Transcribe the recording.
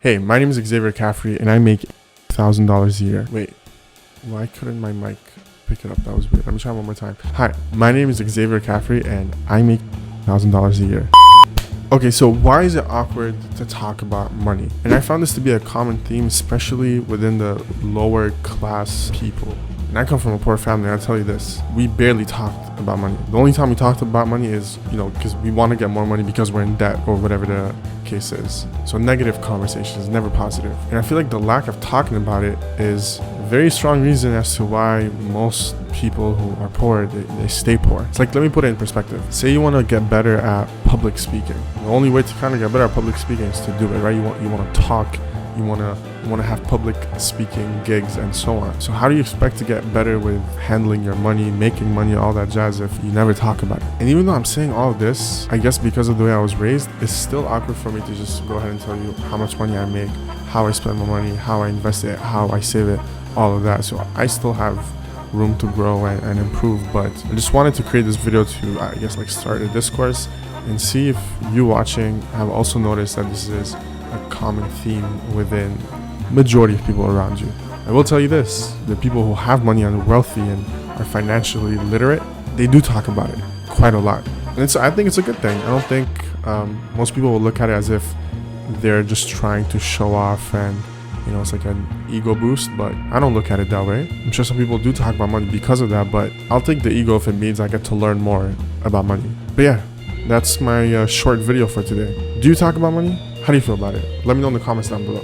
Hey, my name is Xavier Caffrey and I make $1,000 a year. Wait, why couldn't my mic pick it up? That was weird. Let me try one more time. Hi, my name is Xavier Caffrey and I make $1,000 a year. Okay, so why is it awkward to talk about money? And I found this to be a common theme, especially within the lower class people. And I come from a poor family, I'll tell you this. We barely talked about money. The only time we talked about money is, because we want to get more money because we're in debt or whatever the case is. So negative conversation is never positive. And I feel like the lack of talking about it is a very strong reason as to why most people who are poor, they stay poor. It's like, let me put it in perspective. Say you want to get better at public speaking. The only way to kind of get better at public speaking is to do it, right? You want to talk. You want to have public speaking gigs and so on. So how do you expect to get better with handling your money, making money, all that jazz if you never talk about it? And even though I'm saying all of this, I guess because of the way I was raised, it's still awkward for me to just go ahead and tell you how much money I make, how I spend my money, how I invest it, how I save it, all of that. So I still have room to grow and improve, but I just wanted to create this video to, I guess, start a discourse and see if you watching have also noticed that this is a common theme within majority of people around you. I will tell you this, the people who have money and are wealthy and are financially literate, they do talk about it quite a lot. And I think it's a good thing. I don't think most people will look at it as if they're just trying to show off and it's like an ego boost, but I don't look at it that way. I'm sure some people do talk about money because of that, but I'll take the ego if it means I get to learn more about money. But yeah, that's my short video for today. Do you talk about money? How do you feel about it? Let me know in the comments down below.